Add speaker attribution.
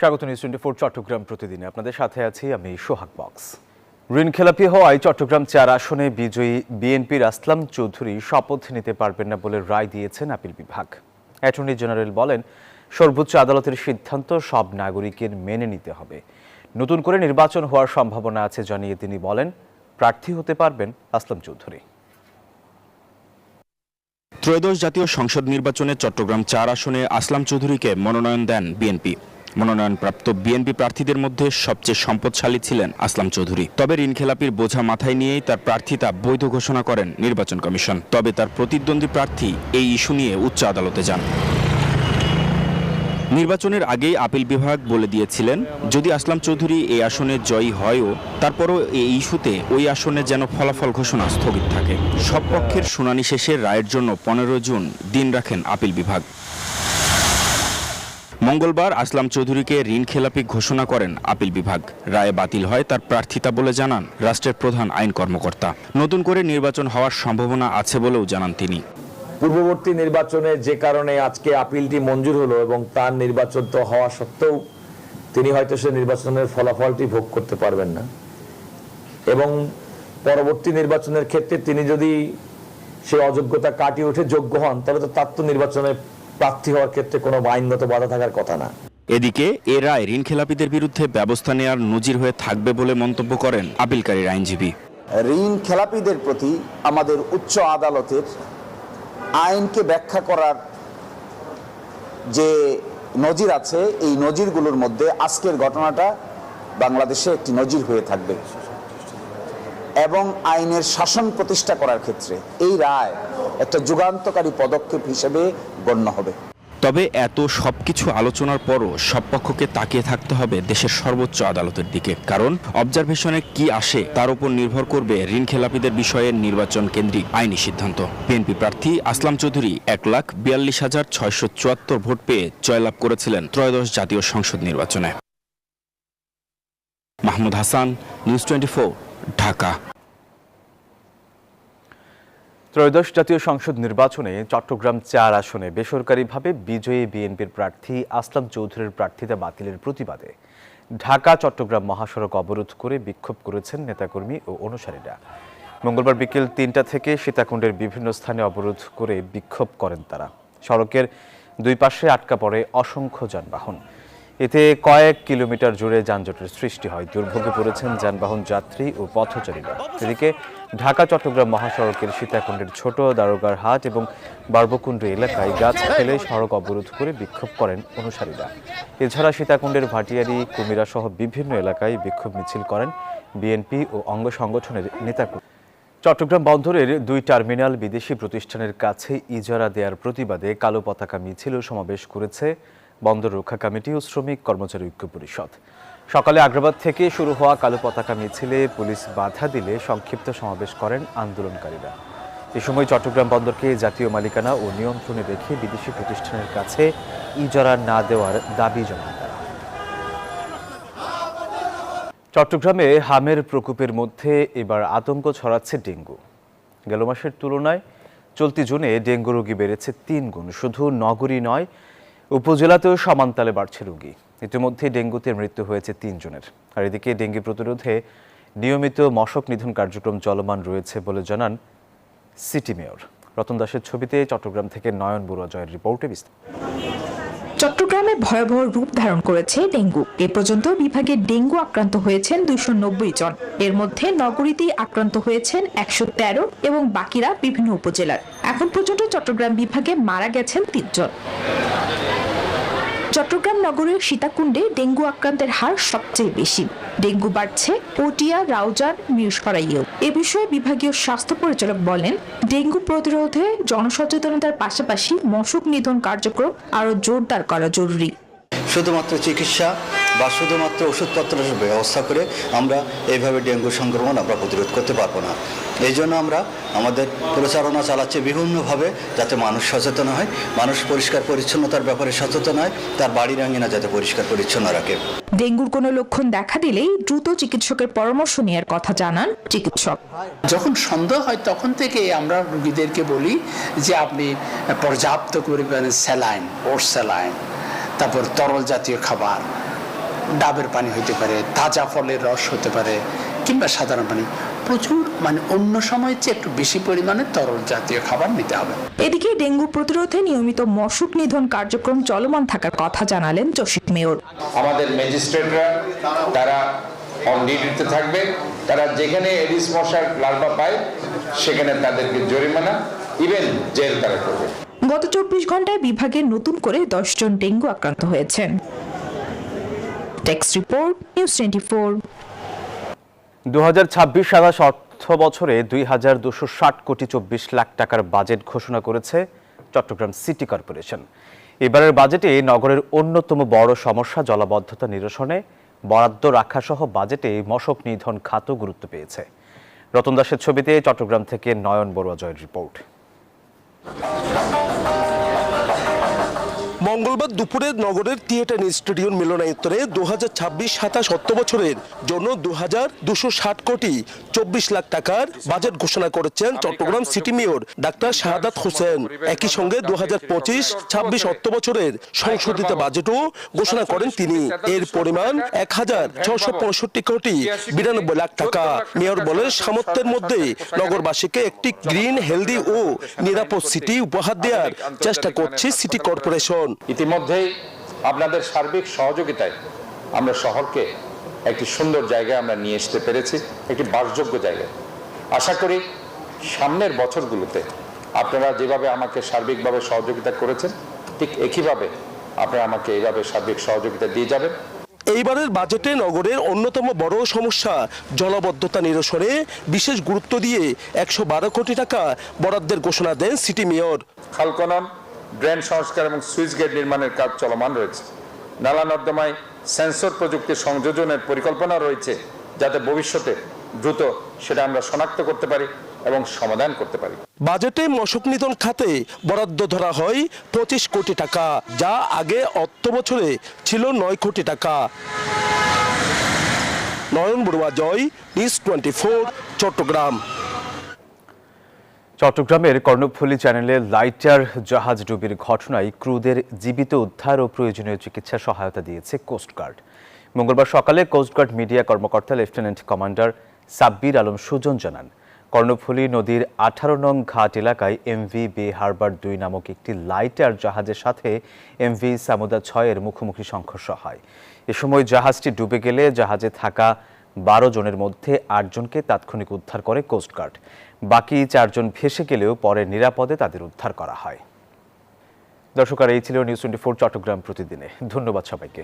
Speaker 1: স্বাগত নিউজ 24 চট্টগ্রাম প্রতিদিনে আপনাদের সাথে আছি আমি সোহাগ বক্স। ঋণ খেলাপি হওয়ায় চট্টগ্রাম 4 আসনে বিজয়ী বিএনপির আসলাম চৌধুরী শপথ নিতে পারবেন না বলে রায় দিয়েছেন আপিল বিভাগ। অ্যাটর্নি জেনারেল বলেন, সর্বোচ্চ আদালতের সিদ্ধান্ত সব নাগরিকের মেনে নিতে হবে। নতুন করে নির্বাচন হওয়ার সম্ভাবনা আছে জানিয়ে তিনি বলেন, প্রার্থী হতে পারবেন আসলাম চৌধুরী।
Speaker 2: ত্রয়োদশ জাতীয় সংসদ নির্বাচনে চট্টগ্রাম 4 আসনে আসলাম চৌধুরীকে মনোনয়ন দেন বিএনপি। মনোনয়নপ্রাপ্ত বিএনপি প্রার্থীদের মধ্যে সবচেয়ে সম্পদশালী ছিলেন আসলাম চৌধুরী। তবে ঋণ খেলাপির বোঝা মাথায় নিয়েই তার প্রার্থিতা বৈধ ঘোষণা করেন নির্বাচন কমিশন। তবে তার প্রতিদ্বন্দ্বী প্রার্থী এই ইস্যু নিয়ে উচ্চ আদালতে যান। নির্বাচনের আগেই আপিল বিভাগ বলে দিয়েছিলেন, যদি আসলাম চৌধুরী এই আসনে জয়ী হয়ও তারপরও এই ইস্যুতে ওই আসনে যেন ফলাফল ঘোষণা স্থগিত থাকে। সব পক্ষের শুনানি শেষে রায়ের জন্য 15 জুন দিন রাখেন আপিল বিভাগ। মঙ্গলবার আসলাম চৌধুরীকে ঋণ খেলাপি ঘোষণা করেন আপিল বিভাগ। রায়ে বাতিল হয় তার প্রার্থিতা বলে জানান রাষ্ট্রের প্রধান আইন কর্মকর্তা। নতুন করে নির্বাচন হওয়ার সম্ভাবনা আছে বলেও জানান তিনি।
Speaker 3: পূর্ববর্তী নির্বাচনে যে কারণে আজকে আপিলটি মঞ্জুর হলো এবং তার নির্বাচন তো হওয়া সত্ত্বেও তিনি হয়তো সে নির্বাচনের ফলাফলটি ভোগ করতে পারবেন না, এবং পরবর্তী নির্বাচনের ক্ষেত্রে তিনি যদি সে অযোগ্যতা কাটিয়ে উঠে যোগ্য হন, তাহলে তো তার তো নির্বাচনে প্রার্থী হওয়ার ক্ষেত্রে কোনো আইনগত বাধা থাকার কথা না।
Speaker 2: এদিকে এ রায় ঋণ খেলাপিদের বিরুদ্ধে ব্যবস্থা নেওয়ার নজির হয়ে থাকবে বলে মন্তব্য করেন আপিলকারীর আইনজীবী।
Speaker 4: ঋণ খেলাপিদের প্রতি আমাদের উচ্চ আদালতের আইনকে ব্যাখ্যা করার যে নজির আছে, এই নজিরগুলোর মধ্যে আজকের ঘটনাটা বাংলাদেশে একটি নজির হয়ে থাকবে এবং আইনের শাসন প্রতিষ্ঠা করার ক্ষেত্রে এই রায় একটা যুগান্তকারী পদক্ষেপ হিসেবে গণ্য হবে।
Speaker 2: তবে এত সবকিছু আলোচনার পরও সব পক্ষকে তাকিয়ে থাকতে হবে দেশের সর্বোচ্চ আদালতের দিকে, কারণ অবজারভেশনে কি আসে তার উপর নির্ভর করবে ঋণ খেলাপিদের বিষয়ে নির্বাচন কেন্দ্রিক আইনি সিদ্ধান্ত। বিএনপি প্রার্থী আসলাম চৌধুরী 1,42,674 ভোট পেয়ে জয়লাভ করেছিলেন ত্রয়োদশ জাতীয় সংসদ নির্বাচনে। মাহমুদ হাসান, নিউজ 24, ঢাকা।
Speaker 1: ত্রয়োদশ জাতীয় সংসদ নির্বাচনে চট্টগ্রাম 4 আসনে বেসরকারিভাবে বিজয়ী বিএনপির প্রার্থী আসলাম চৌধুরীর প্রার্থিতা বাতিলের প্রতিবাদে ঢাকা চট্টগ্রাম মহাসড়ক অবরোধ করে বিক্ষোভ করেছেন নেতাকর্মী ও অনুসারীরা। মঙ্গলবার বিকেল 3টা থেকে সীতাকুণ্ডের বিভিন্ন স্থানে অবরোধ করে বিক্ষোভ করেন তারা। সড়কের দুই পাশে আটকা পড়ে অসংখ্য যানবাহন। এতে কয়েক কিলোমিটার জুড়ে যানজটের সৃষ্টি হয়। দুর্ভোগে পড়েছেন যানবাহন যাত্রী ও পথচারীরা। এদিকে ঢাকা চট্টগ্রাম মহাসড়কের সীতাকুণ্ডের ছোট দারোগার হাট এবং বারবকুণ্ড এলাকায় গাছ ফেলে সড়ক অবরোধ করে বিক্ষোভ করেন অনুসারীরা। এছাড়া সীতাকুণ্ডের ভাটিয়ারি, কুমিরা সহ বিভিন্ন এলাকায় বিক্ষোভ মিছিল করেন বিএনপি ও অঙ্গ সংগঠনের নেতাকর্মী। চট্টগ্রাম বন্দরের 2 টার্মিনাল বিদেশি প্রতিষ্ঠানের কাছে ইজারা দেওয়ার প্রতিবাদে কালো পতাকা মিছিল ও সমাবেশ করেছে বন্দর রক্ষা কমিটি ও শ্রমিক কর্মচারী ঐক্য পরিষদ। সকালে আগ্রাবাদ থেকে শুরু হওয়া কালো পতাকা মিছিলে পুলিশ বাধা দিলে সংক্ষিপ্ত সমাবেশ করেন আন্দোলনকারীরা। এ সময় চট্টগ্রাম বন্দরকে জাতীয় মালিকানা ও নিয়ন্ত্রণে রেখে বিদেশি প্রতিষ্ঠানের কাছে ইজারা না দেওয়ার দাবি জানান তারা। চট্টগ্রামে হামের প্রকোপের মধ্যে এবার আতঙ্ক ছড়াচ্ছে ডেঙ্গু। গেল মাসের তুলনায় চলতি জুনে ডেঙ্গু রোগী বেড়েছে 3 গুণ। শুধু নগরী নয়, উপজেলাতেও সমানতালে বাড়ছে রোগী। ইতিমধ্যে ডেঙ্গুতে মৃত্যু হয়েছে 3 জনের। আর এদিকে ডেঙ্গু প্রতিরোধে নিয়মিত মশক নিধন কার্যক্রম চলমান রয়েছে বলে জানান সিটি মেয়র। রতন দাসের ছবিতে চট্টগ্রাম থেকে নয়ন বুড়াজয়ের রিপোর্টে বিস্তারিত।
Speaker 5: চট্টগ্রামে ভয়াবহ রূপ ধারণ করেছে ডেঙ্গু। এ পর্যন্ত বিভাগে ডেঙ্গু আক্রান্ত হয়েছেন 290 জন। এর মধ্যে নগরীতেই আক্রান্ত হয়েছেন 113 এবং বাকিরা বিভিন্ন উপজেলার। এখন পর্যন্ত চট্টগ্রাম বিভাগে মারা গেছেন 3 জন। চট্টগ্রাম নগরের সীতাকুণ্ডে ডেঙ্গু আক্রান্তের হার সবচেয়ে বেশি। ডেঙ্গু বাড়ছে পটিয়া, রাউজান, মিরসরাইয়েও। এ বিষয়ে বিভাগীয় স্বাস্থ্য পরিচালক বলেন, ডেঙ্গু প্রতিরোধে জনসচেতনতার পাশাপাশি মশক নিধন কার্যক্রম আরও জোরদার করা জরুরি।
Speaker 6: শুধুমাত্র চিকিৎসা বা শুধুমাত্র ওষুধপত্রের ব্যবস্থা করে আমরা এইভাবে ডেঙ্গু সংক্রমণ আমরা প্রতিরোধ করতে পারবো না। এই জন্য আমরা আমাদের প্রচারণা চালাচ্ছি বিভিন্নভাবে, যাতে মানুষ সচেতন হয়, মানুষ পরিষ্কার পরিচ্ছন্নতার ব্যাপারে সচেতন হয়, তার বাড়ির আঙিনা যাতে পরিষ্কার পরিচ্ছন্ন রাখে।
Speaker 5: ডেঙ্গুর কোনো লক্ষণ দেখা দিলেই দ্রুত চিকিৎসকের পরামর্শ নেওয়ার কথা জানান চিকিৎসক।
Speaker 7: যখন সন্দেহ হয় তখন থেকে আমরা রোগীদেরকে বলি যে আপনি পর্যাপ্ত পরিমাণে স্যালাইন, ওর স্যালাইন, তারপর তরল জাতীয় খাবার, ডাবের পানি হতে পারে, তাজা ফলের রস হতে পারে, কিংবা সাধারণ পানি, প্রচুর অন্য সময়ের চেয়ে একটু বেশি পরিমাণে তরল জাতীয় খাবার নিতে হবে।
Speaker 5: এদিকে ডেঙ্গু প্রতিরোধে নিয়মিত মশক নিধন কার্যক্রম চলমান থাকার কথা জানালেন চসিক মেয়র।
Speaker 8: আমাদের ম্যাজিস্ট্রেটরা তারা অন ডিউটিতে থাকবে, তারা যেখানে এডিস মশার লার্ভা পায় সেখানে তাদেরকে জরিমানা, ইভেন জেল তারা করবে।
Speaker 5: গত 24 ঘন্টায় বিভাগে নতুন করে 10 জন ডেঙ্গু আক্রান্ত হয়েছেন। Text report, news 24।
Speaker 1: 2026-27 অর্থ বছরে 2,260 কোটি 24 লাখ টাকার বাজেট ঘোষণা করেছে চট্টগ্রাম সিটি কর্পোরেশন। এবারের বাজেটে নগরের অন্যতম বড় সমস্যা জলাবদ্ধতা নিরসনে বরাদ্দ রাখা সহ বাজেটে মশক নিধন খাতও গুরুত্ব পেয়েছে। রতন দাসের ছবিতে চট্টগ্রাম থেকে নয়ন বড়ুয়া জয়ের রিপোর্ট।
Speaker 9: মঙ্গলবার দুপুরে নগরের থিয়েটার স্টেডিয়াম মিলনায়তনে 2026-27 অর্থ বছরের জন্য 2,260 কোটি 24 লাখ টাকার বাজেট ঘোষণা করেছেন Chittagong city mayor doctor Shahadat Hossain. একই সঙ্গে 2025-26 অর্থ বছরের সংশোধিত বাজেটও ঘোষণা করেন তিনি। এর পরিমাণ 1,665 কোটি 92 লাখ টাকা। মেয়র বলেন, সামর্থ্যের মধ্যে নগরবাসীকে একটি গ্রিন, হেলদি ও নিরাপদ সিটি উপহার দেওয়ার চেষ্টা করছে সিটি কর্পোরেশন।
Speaker 8: ইতিমধ্যেই আপনাদের সার্বিক সহযোগিতায় আমরা শহরকে একটি সুন্দর জায়গায় আমরা নিয়ে আসতে পেরেছি, একটি বাসযোগ্য জায়গায়। আশা করি সামনের বছরগুলোতে আপনারা যেভাবে আমাকে সার্বিকভাবে সহযোগিতা করেছেন, ঠিক একইভাবে আপনারা আমাকে এইভাবে সার্বিক সহযোগিতা দিয়ে যাবেন।
Speaker 9: এইবারের বাজেটে নগরের অন্যতম বড় সমস্যা জলাবদ্ধতা নিরসনে বিশেষ গুরুত্ব দিয়ে 112 কোটি টাকা বরাদ্দের ঘোষণা দেন সিটি মেয়র।
Speaker 8: খাল খনন, ড্রেন সংস্কার এবং সুইচ গেট নির্মাণের কাজ চলমান রয়েছে। নালা নর্দমায় সেন্সর প্রযুক্তি সংযোজনের পরিকল্পনা রয়েছে, যাতে ভবিষ্যতে দ্রুত সেটা আমরা শনাক্ত করতে পারি এবং সমাধান করতে পারি।
Speaker 9: বাজেটে মশক নিধন খাতে বরাদ্দ ধরা হয় 25 কোটি টাকা, যা আগে অর্থ বছরে ছিল 9 কোটি টাকা। নয়ন বড়ুয়া জয়, নিউজ 24, চট্টগ্রাম।
Speaker 1: চট্টগ্রামের কর্ণফুলী চ্যানেলে লাইটার জাহাজ ডুবির ঘটনায় ক্রুদের জীবিত উদ্ধার ও প্রয়োজনীয় চিকিৎসা সহায়তা দিয়েছে কোস্টগার্ড। মঙ্গলবার সকালে কোস্টগার্ড মিডিয়া কর্মকর্তা লেফটেন্যান্ট কমান্ডার সাব্বির আলম সুজন জানান, কর্ণফুলী নদীর 18 নং ঘাট এলাকায় এমভি বে হারবার 2 নামক একটি লাইটার জাহাজের সাথে এমভি সামুদা 6 এর মুখোমুখি সংঘর্ষ হয়। এ সময় জাহাজটি ডুবে গেলে জাহাজে থাকা 12 জনের মধ্যে 8 জনকে তাৎক্ষণিক উদ্ধার করে কোস্টগার্ড। বাকি 4 জন ভেসে গেলেও পরে নিরাপদে তাদের উদ্ধার করা হয়। দর্শক, এই ছিল নিউজ 24 চট্টগ্রাম প্রতিদিনে। ধন্যবাদ সবাইকে।